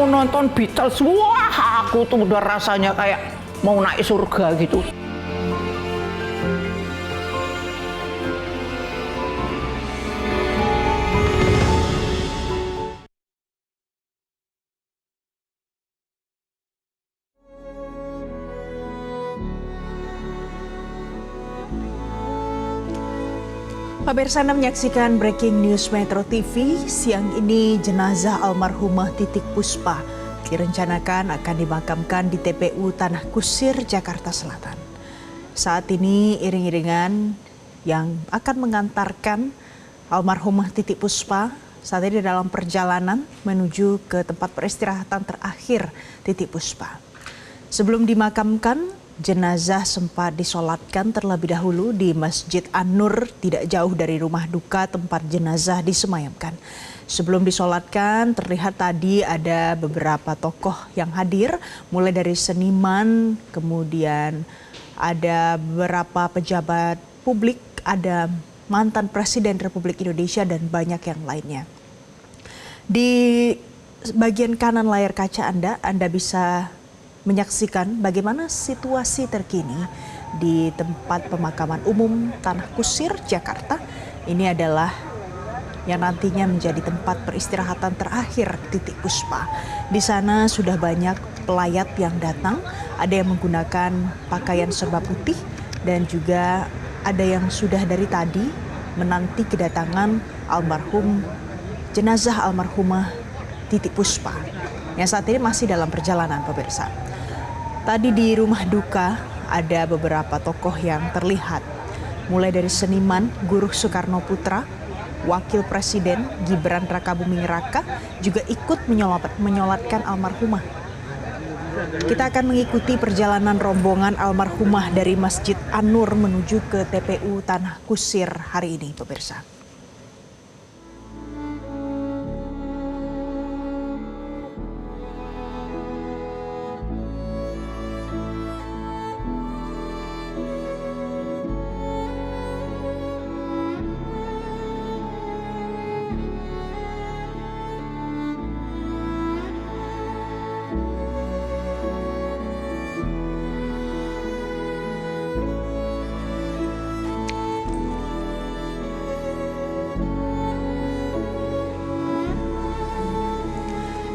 nonton Beatles, wah aku tuh udah rasanya kayak mau naik surga gitu. Pemirsa, Anda menyaksikan Breaking News Metro TV. Siang ini jenazah almarhumah Titik Puspa direncanakan akan dimakamkan di TPU Tanah Kusir, Jakarta Selatan. Saat ini iring-iringan yang akan mengantarkan almarhumah Titik Puspa saat ini dalam perjalanan menuju ke tempat peristirahatan terakhir Titik Puspa. Sebelum dimakamkan, jenazah sempat disolatkan terlebih dahulu di Masjid An-Nur tidak jauh dari rumah duka tempat jenazah disemayamkan. Sebelum disolatkan, terlihat tadi ada beberapa tokoh yang hadir, mulai dari seniman, kemudian ada beberapa pejabat publik, ada mantan Presiden Republik Indonesia dan banyak yang lainnya. Di bagian kanan layar kaca Anda bisa menyaksikan bagaimana situasi terkini di tempat pemakaman umum Tanah Kusir, Jakarta. Ini adalah yang nantinya menjadi tempat peristirahatan terakhir Titik Puspa. Di sana sudah banyak pelayat yang datang, ada yang menggunakan pakaian serba putih dan juga ada yang sudah dari tadi menanti kedatangan jenazah almarhumah Titik Puspa yang saat ini masih dalam perjalanan, pemirsa. Tadi di rumah duka ada beberapa tokoh yang terlihat, mulai dari seniman Guruh Soekarno Putra, Wakil Presiden Gibran Rakabuming Raka juga ikut menyolatkan almarhumah. Kita akan mengikuti perjalanan rombongan almarhumah dari Masjid An-Nur menuju ke TPU Tanah Kusir hari ini, pemirsa.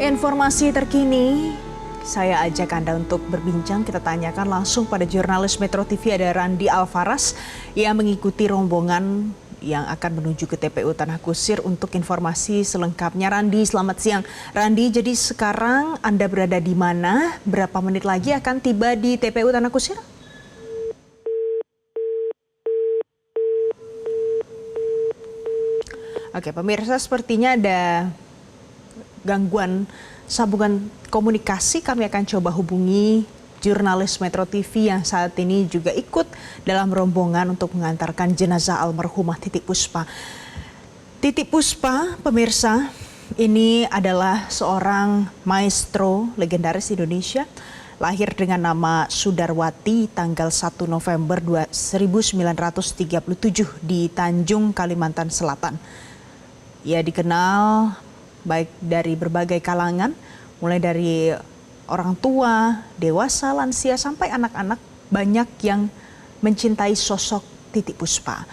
Informasi terkini, saya ajak Anda untuk berbincang. Kita tanyakan langsung pada jurnalis Metro TV, ada Randi Alvaras yang mengikuti rombongan yang akan menuju ke TPU Tanah Kusir untuk informasi selengkapnya. Randi, selamat siang. Randi, jadi sekarang Anda berada di mana? Berapa menit lagi akan tiba di TPU Tanah Kusir? Oke, pemirsa, sepertinya ada gangguan sambungan komunikasi. Kami akan coba hubungi jurnalis Metro TV yang saat ini juga ikut dalam rombongan untuk mengantarkan jenazah almarhumah Titik Puspa. Titik Puspa, pemirsa, ini adalah seorang maestro legendaris Indonesia. Lahir dengan nama Sudarwati tanggal 1 November 1937 di Tanjung, Kalimantan Selatan. Ia dikenal baik dari berbagai kalangan, mulai dari orang tua, dewasa, lansia, sampai anak-anak, banyak yang mencintai sosok Titik Puspa.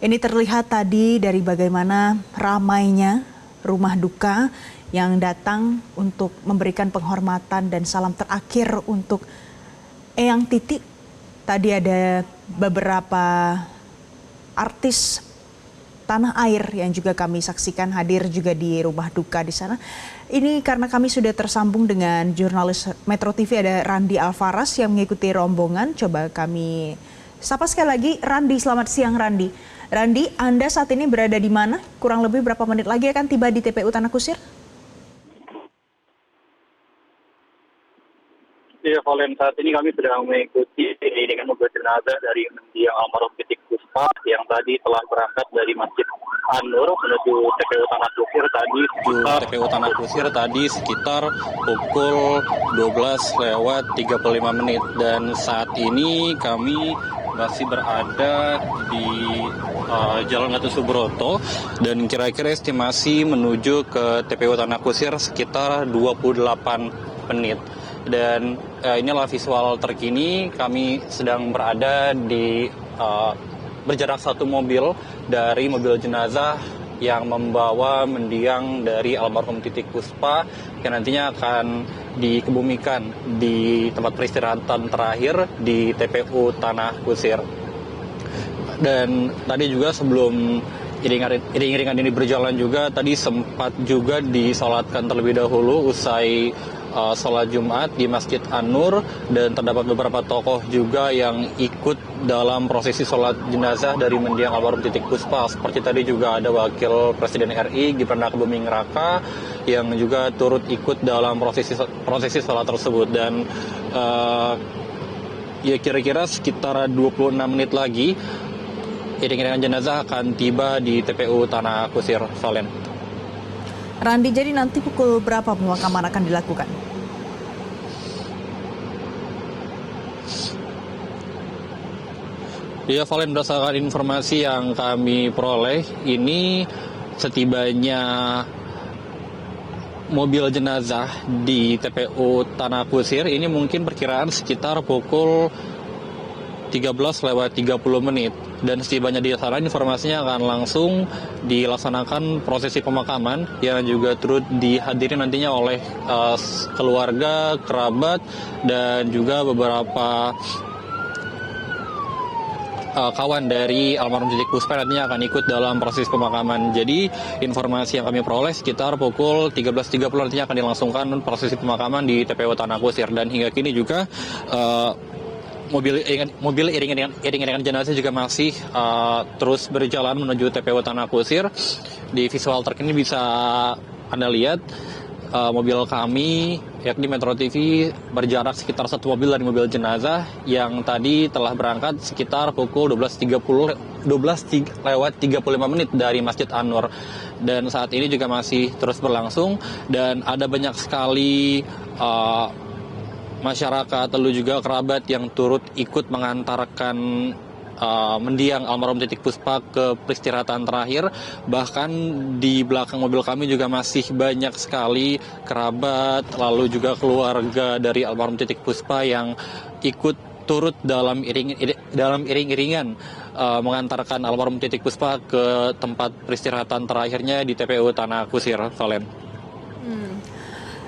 Ini terlihat tadi dari bagaimana ramainya rumah duka yang datang untuk memberikan penghormatan dan salam terakhir untuk Eyang Titik. Tadi ada beberapa artis tanah air yang juga kami saksikan hadir juga di rumah duka di sana. Ini karena kami sudah tersambung dengan jurnalis Metro TV, ada Randi Alvaras yang mengikuti rombongan. Coba kami sapa sekali lagi. Randi, selamat siang Randi. Randi, Anda saat ini berada di mana? Kurang lebih berapa menit lagi akan tiba di TPU Tanah Kusir? Ya, Valen, saat ini kami sedang mengikuti dengan mobil jenazah dari mendiang almarhum Titik Puspa yang tadi telah berangkat dari Masjid An-Nur menuju TPU Tanah Kusir tadi sekitar TPU Tanah Kusir tadi sekitar pukul 12:35 menit, dan saat ini kami masih berada di Jalan Gatot Subroto, dan kira-kira estimasi menuju ke TPU Tanah Kusir sekitar 28 menit. Dan inilah visual terkini, kami sedang berada di berjarak satu mobil dari mobil jenazah yang membawa mendiang dari almarhum Titik Puspa yang nantinya akan dikebumikan di tempat peristirahatan terakhir di TPU Tanah Kusir. Dan tadi juga sebelum iring-iringan ini berjalan juga, tadi sempat juga disolatkan terlebih dahulu usai sholat Jumat di Masjid An-Nur, dan terdapat beberapa tokoh juga yang ikut dalam prosesi sholat jenazah dari mendiang almarhum Titik Puspa. Seperti tadi juga ada Wakil Presiden RI Gibran Rakabuming Raka yang juga turut ikut dalam prosesi sholat tersebut. Dan ya kira-kira sekitar 26 menit lagi iring-iringan jenazah akan tiba di TPU Tanah Kusir, Valen. Randi, jadi nanti pukul berapa pemakaman akan dilakukan? Ya, Valen, berdasarkan informasi yang kami peroleh, ini setibanya mobil jenazah di TPU Tanah Kusir ini mungkin perkiraan sekitar pukul 13:30 menit. Dan setibanya di sana, informasinya akan langsung dilaksanakan prosesi pemakaman yang juga turut dihadiri nantinya oleh keluarga, kerabat, dan juga beberapa kawan dari almarhum Titik Puspa nantinya akan ikut dalam proses pemakaman. Jadi informasi yang kami peroleh sekitar pukul 13.30 nantinya akan dilangsungkan prosesi pemakaman di TPU Tanah Kusir. Dan hingga kini juga mobil iring-iringan jenazah juga masih terus berjalan menuju TPU Tanah Kusir. Di visual terkini bisa Anda lihat mobil kami, yakni Metro TV, berjarak sekitar satu mobil dari mobil jenazah yang tadi telah berangkat sekitar pukul 12:35 menit dari Masjid An-Nur. Dan saat ini juga masih terus berlangsung, dan ada banyak sekali masyarakat lalu juga kerabat yang turut ikut mengantarkan mendiang almarhum Titik Puspa ke peristirahatan terakhir. Bahkan di belakang mobil kami juga masih banyak sekali kerabat lalu juga keluarga dari almarhum Titik Puspa yang ikut turut dalam iring-iringan mengantarkan almarhum Titik Puspa ke tempat peristirahatan terakhirnya di TPU Tanah Kusir, Valen.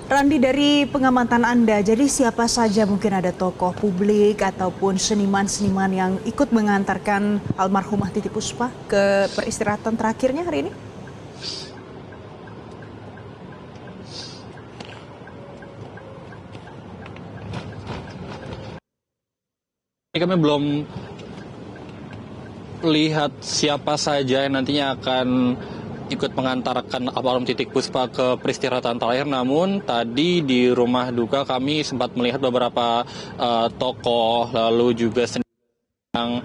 Randi, dari pengamatan Anda, jadi siapa saja mungkin ada tokoh publik ataupun seniman-seniman yang ikut mengantarkan almarhumah Titik Puspa ke peristirahatan terakhirnya hari ini? Kami belum lihat siapa saja yang nantinya akan ikut mengantarkan almarhum Titik Puspa ke peristirahatan terakhir. Namun tadi di rumah duka kami sempat melihat beberapa tokoh lalu juga yang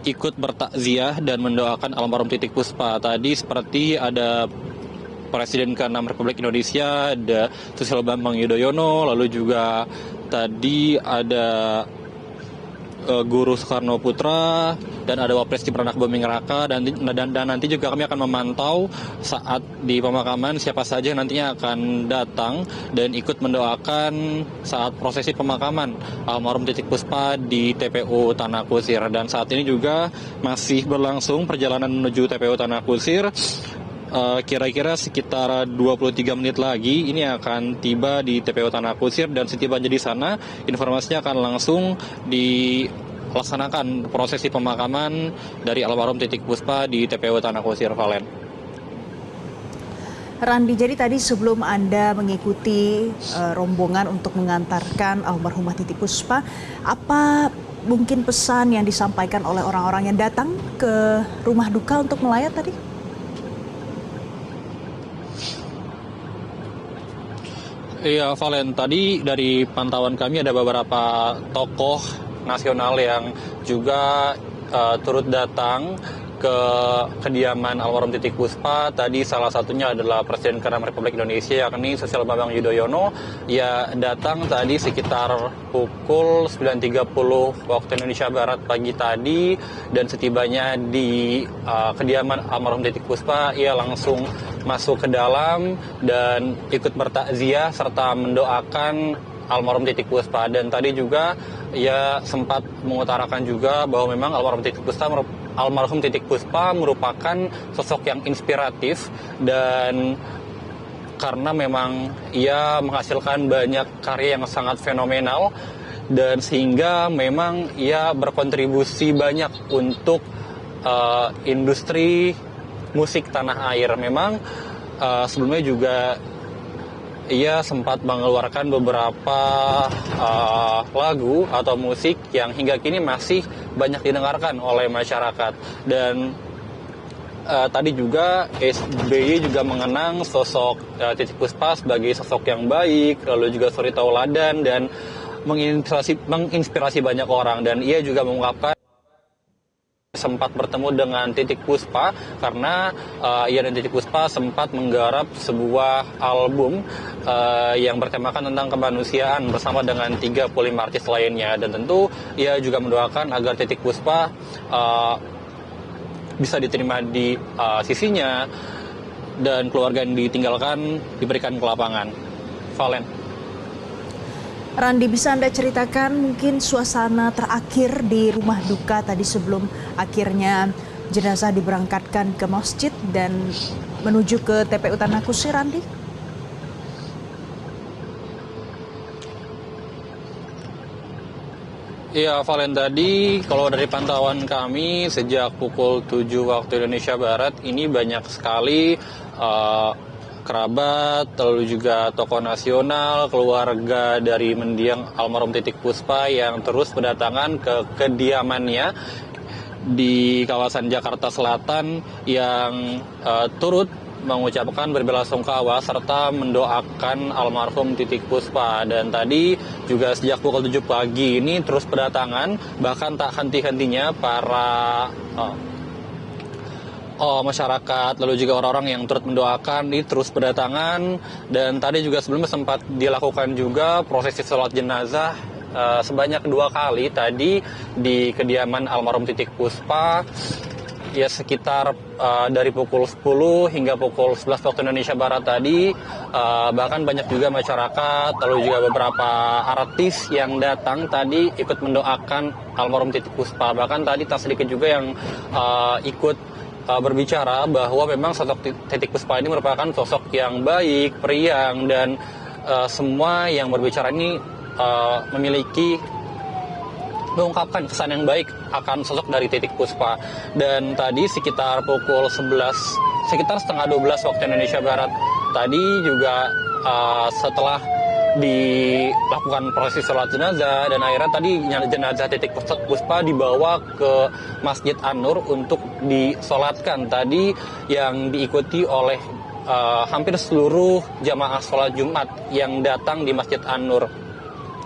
ikut bertakziah dan mendoakan almarhum Titik Puspa. Tadi seperti ada Presiden ke-6 Republik Indonesia, ada Susilo Bambang Yudhoyono, lalu juga tadi ada Guru Soekarno Putra, dan ada Wapres Gibran Rakabuming Raka, dan nanti juga kami akan memantau saat di pemakaman siapa saja yang nantinya akan datang dan ikut mendoakan saat prosesi pemakaman almarhum Titik Puspa di TPU Tanah Kusir. Dan saat ini juga masih berlangsung perjalanan menuju TPU Tanah Kusir. Kira-kira sekitar 23 menit lagi ini akan tiba di TPU Tanah Kusir, dan setibanya di sana informasinya akan langsung dilaksanakan prosesi pemakaman dari almarhum Titik Puspa di TPU Tanah Kusir, Valen. Randi, jadi tadi sebelum Anda mengikuti rombongan untuk mengantarkan almarhumah Titik Puspa, apa mungkin pesan yang disampaikan oleh orang-orang yang datang ke rumah duka untuk melayat tadi? Iya, Valen, tadi dari pantauan kami ada beberapa tokoh nasional yang juga turut datang ke kediaman almarhum Titik Puspa. Tadi salah satunya adalah Presiden ke-6 Republik Indonesia, yakni Susilo Bambang Yudhoyono. Ia datang tadi sekitar pukul 9.30 waktu Indonesia Barat pagi tadi, dan setibanya di kediaman almarhum Titik Puspa, ia langsung masuk ke dalam dan ikut bertakziah serta mendoakan almarhum Titik Puspa. Dan tadi juga ia sempat mengutarakan juga bahwa memang almarhum Titik Puspa merupakan sosok yang inspiratif, dan karena memang ia menghasilkan banyak karya yang sangat fenomenal, dan sehingga memang ia berkontribusi banyak untuk industri musik tanah air. Memang sebelumnya juga ia sempat mengeluarkan beberapa lagu atau musik yang hingga kini masih banyak didengarkan oleh masyarakat. Dan tadi juga SBY juga mengenang sosok Titik Puspa sebagai sosok yang baik, lalu juga suri tauladan dan menginspirasi banyak orang. Dan ia juga mengungkapkan sempat bertemu dengan Titik Puspa karena ia dan Titik Puspa sempat menggarap sebuah album yang bertemakan tentang kemanusiaan bersama dengan 35 artis lainnya. Dan tentu ia juga mendoakan agar Titik Puspa bisa diterima di sisinya dan keluarga yang ditinggalkan diberikan kelapangan. Valen. Randi, bisa Anda ceritakan mungkin suasana terakhir di rumah duka tadi sebelum akhirnya jenazah diberangkatkan ke masjid dan menuju ke TPU Tanah Kusir, Randi? Iya, Valen, tadi kalau dari pantauan kami sejak pukul 7 waktu Indonesia Barat ini banyak sekali kerabat, lalu juga tokoh nasional, keluarga dari mendiang almarhum Titik Puspa yang terus berdatangan ke kediamannya di kawasan Jakarta Selatan yang turut mengucapkan berbelasungkawa serta mendoakan almarhum Titik Puspa. Dan tadi juga sejak pukul 7 pagi ini terus berdatangan, bahkan tak henti-hentinya para masyarakat, lalu juga orang-orang yang turut mendoakan ini terus berdatangan. Dan tadi juga sebelumnya sempat dilakukan juga prosesi sholat jenazah sebanyak 2 kali tadi di kediaman almarhum Titik Puspa, ya sekitar dari pukul 10 hingga pukul 11 waktu Indonesia Barat tadi. Bahkan banyak juga masyarakat, lalu juga beberapa artis yang datang tadi ikut mendoakan almarhum Titik Puspa. Bahkan tadi tak sedikit juga yang ikut berbicara bahwa memang sosok Titik Puspa ini merupakan sosok yang baik, periang, dan semua yang berbicara ini memiliki mengungkapkan kesan yang baik akan sosok dari Titik Puspa. Dan tadi sekitar pukul 11, sekitar setengah 12 waktu Indonesia Barat tadi juga setelah dilakukan proses sholat jenazah, dan akhirnya tadi jenazah Titik Puspa dibawa ke Masjid An-Nur untuk disolatkan tadi, yang diikuti oleh hampir seluruh jamaah sholat Jumat yang datang di Masjid An-Nur.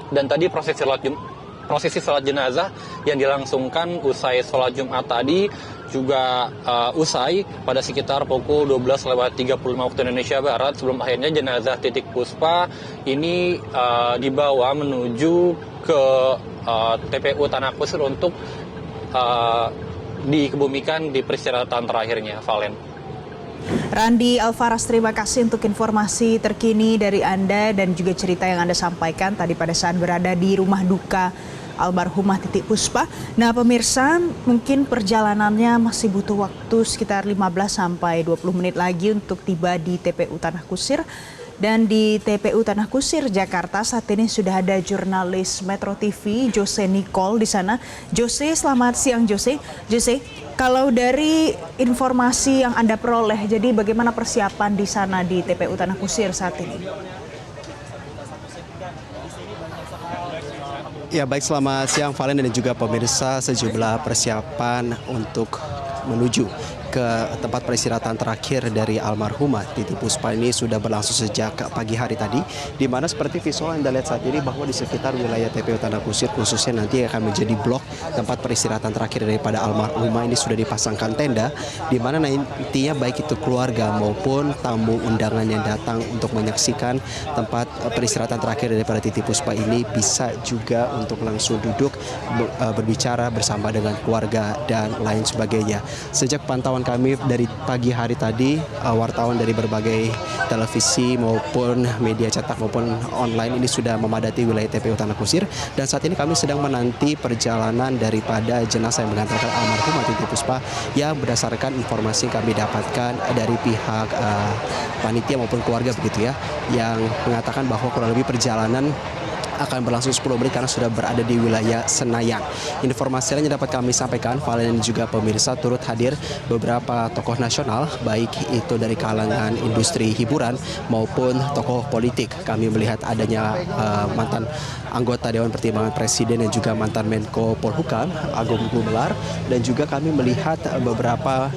Dan tadi prosesi sholat jenazah yang dilangsungkan usai sholat Jumat tadi juga usai pada sekitar pukul 12.35 waktu Indonesia Barat, sebelum akhirnya jenazah Titik Puspa ini dibawa menuju ke TPU Tanah Kusir untuk dikebumikan di peristirahatan terakhirnya, Valen. Randi Alfaras, terima kasih untuk informasi terkini dari Anda dan juga cerita yang Anda sampaikan tadi pada saat berada di rumah duka almarhumah Titik Puspa. Nah pemirsa, mungkin perjalanannya masih butuh waktu sekitar 15 sampai 20 menit lagi untuk tiba di TPU Tanah Kusir. Dan di TPU Tanah Kusir, Jakarta, saat ini sudah ada jurnalis Metro TV, Jose Nicole di sana. Jose, selamat siang Jose. Jose, kalau dari informasi yang Anda peroleh, jadi bagaimana persiapan di sana di TPU Tanah Kusir saat ini? Ya baik, selamat siang Valen dan juga pemirsa. Sejumlah persiapan untuk menuju ke tempat peristirahatan terakhir dari almarhumah Titi Puspa ini sudah berlangsung sejak pagi hari tadi, di mana seperti visual yang Anda lihat saat ini bahwa di sekitar wilayah TPU Tanah Kusir khususnya nanti akan menjadi blok tempat peristirahatan terakhir daripada almarhumah ini sudah dipasangkan tenda, di mana nantinya baik itu keluarga maupun tamu undangan yang datang untuk menyaksikan tempat peristirahatan terakhir daripada Titi Puspa ini bisa juga untuk langsung duduk berbicara bersama dengan keluarga dan lain sebagainya. Sejak pantauan kami dari pagi hari tadi, wartawan dari berbagai televisi maupun media cetak maupun online ini sudah memadati wilayah TPU Tanah Kusir, dan saat ini kami sedang menanti perjalanan daripada jenazah yang mengantarkan almarhumah Titi Puspa yang berdasarkan informasi yang kami dapatkan dari pihak panitia maupun keluarga begitu ya, yang mengatakan bahwa kurang lebih perjalanan akan berlangsung 10 menit karena sudah berada di wilayah Senayan. Informasi lain yang dapat kami sampaikan, Valen dan juga pemirsa, turut hadir beberapa tokoh nasional, baik itu dari kalangan industri hiburan maupun tokoh politik. Kami melihat adanya mantan anggota Dewan Pertimbangan Presiden dan juga mantan Menko Polhukam, Agung Gumelar, dan juga kami melihat beberapa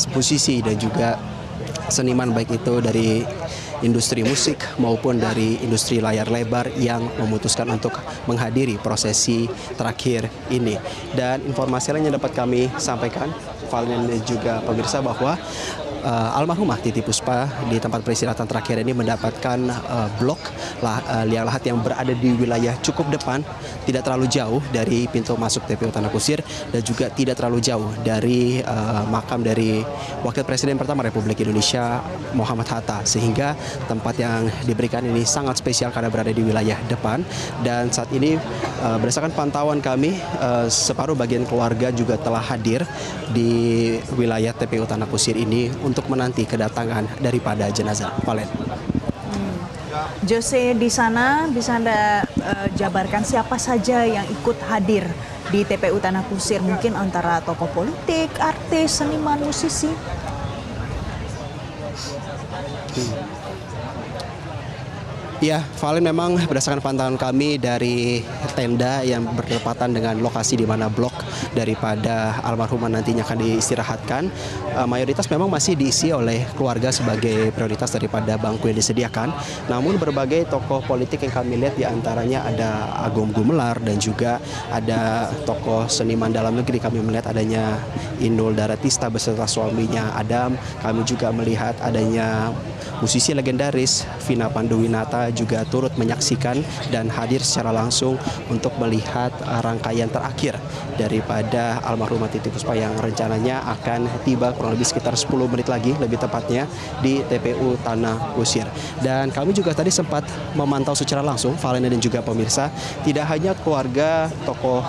musisi dan juga seniman baik itu dari industri musik maupun dari industri layar lebar yang memutuskan untuk menghadiri prosesi terakhir ini. Dan informasi lain yang dapat kami sampaikan, Valen dan juga pemirsa, bahwa almarhumah Titi Puspa di tempat peristirahatan terakhir ini mendapatkan blok liang lahat yang berada di wilayah cukup depan, tidak terlalu jauh dari pintu masuk TPU Tanah Kusir dan juga tidak terlalu jauh dari makam dari Wakil Presiden pertama Republik Indonesia Muhammad Hatta, sehingga tempat yang diberikan ini sangat spesial karena berada di wilayah depan. Dan saat ini berdasarkan pantauan kami, separuh bagian keluarga juga telah hadir di wilayah TPU Tanah Kusir ini untuk menanti kedatangan daripada jenazah. Valen. Jose, di sana bisa Anda jabarkan siapa saja yang ikut hadir di TPU Tanah Kusir? Mungkin antara tokoh politik, artis, seniman, musisi. Ya, Valen, memang berdasarkan pantauan kami dari tenda yang berdekatan dengan lokasi di mana blok daripada almarhumah nantinya akan diistirahatkan, mayoritas memang masih diisi oleh keluarga sebagai prioritas daripada bangku yang disediakan. Namun berbagai tokoh politik yang kami lihat diantaranya ada Agung Gumelar dan juga ada tokoh seniman dalam negeri. Kami melihat adanya Inul Daratista beserta suaminya Adam. Kami juga melihat adanya musisi legendaris Vina Panduwinata juga turut menyaksikan dan hadir secara langsung untuk melihat rangkaian terakhir daripada almarhumah Titi Puspa yang rencananya akan tiba kurang lebih sekitar 10 menit lagi lebih tepatnya di TPU Tanah Kusir. Dan kami juga tadi sempat memantau secara langsung, Valena dan juga pemirsa, tidak hanya keluarga tokoh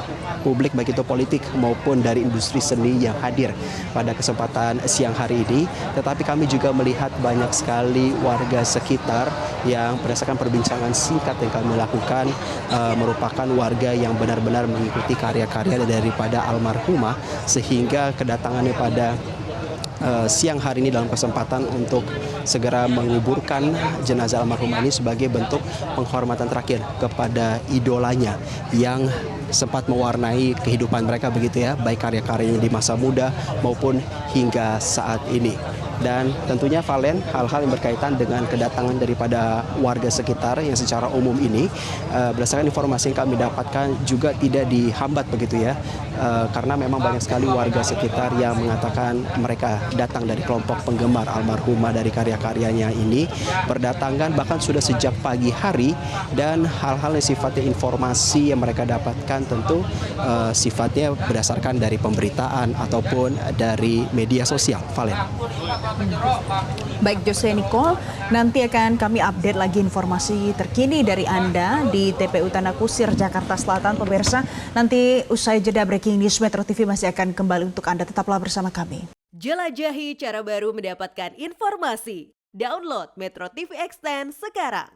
publik baik itu politik maupun dari industri seni yang hadir pada kesempatan siang hari ini, tetapi kami juga melihat banyak sekali warga sekitar yang berdasarkan perbincangan singkat yang kami lakukan merupakan warga yang benar-benar mengikuti karya-karya daripada almarhumah, sehingga kedatangannya pada siang hari ini dalam kesempatan untuk segera menguburkan jenazah almarhumah ini sebagai bentuk penghormatan terakhir kepada idolanya yang sempat mewarnai kehidupan mereka begitu ya, baik karya-karyanya di masa muda maupun hingga saat ini. Dan tentunya Valen, hal-hal yang berkaitan dengan kedatangan daripada warga sekitar yang secara umum ini, berdasarkan informasi yang kami dapatkan juga tidak dihambat begitu ya, karena memang banyak sekali warga sekitar yang mengatakan mereka datang dari kelompok penggemar almarhumah dari karya-karyanya ini, berdatangan bahkan sudah sejak pagi hari, dan hal-hal yang sifatnya informasi yang mereka dapatkan tentu sifatnya berdasarkan dari pemberitaan ataupun dari media sosial. Valen. Baik Jose Nicole, nanti akan kami update lagi informasi terkini dari Anda di TPU Tanah Kusir, Jakarta Selatan. Pemirsa, nanti usai jeda breaking news, Metro TV masih akan kembali untuk Anda. Tetaplah bersama kami. Jelajahi cara baru mendapatkan informasi. Download Metro TV Extend sekarang.